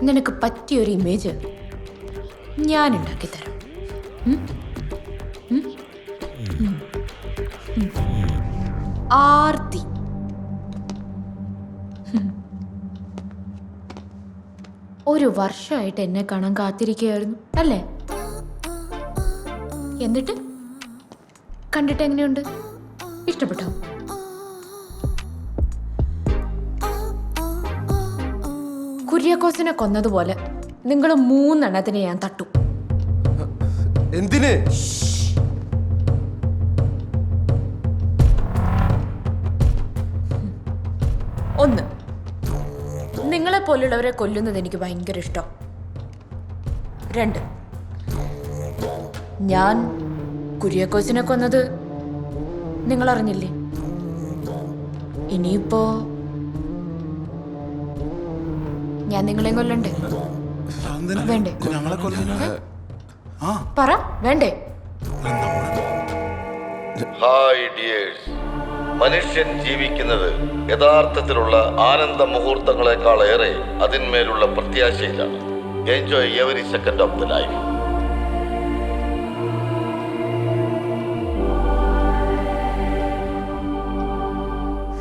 നിനക്ക് പറ്റിയൊരു ഇമേജ് ഞാൻ ഉണ്ടാക്കി തരാം. ആർത്തി. ഒരു വർഷമായിട്ട് എന്നെ കാണാൻ കാത്തിരിക്കുകയായിരുന്നു അല്ലേ? എന്നിട്ട് കണ്ടിട്ട് എങ്ങനെയുണ്ട്? ഇഷ്ടപ്പെട്ടോ? കുര്യാക്കോസിനെ കൊന്നതുപോലെ നിങ്ങൾ 3 എണ്ണത്തിനെ ഞാൻ തട്ടു. എന്തിന്? ഒന്ന്, നിങ്ങളെ പോലുള്ളവരെ കൊല്ലുന്നത് എനിക്ക് ഭയങ്കര ഇഷ്ടം. 2, ഞാൻ കുര്യാക്കോസിനെ കൊന്നത് നിങ്ങൾ അറിഞ്ഞില്ലേ? ഇനിയിപ്പോ ഞാൻ നിങ്ങളെ കൊല്ലണ്ടേ? വേണ്ടേ? പറ, വേണ്ടേ? ഹായ് ഡിയേഴ്സ്, മനുഷ്യൻ ജീവിക്കുന്നത് യഥാർത്ഥത്തിലുള്ള ആനന്ദ മുഹൂർത്തങ്ങളെക്കാളേറെ അതിന്മേലുള്ള പ്രത്യാശയിലാണ്. Enjoy every second of the life.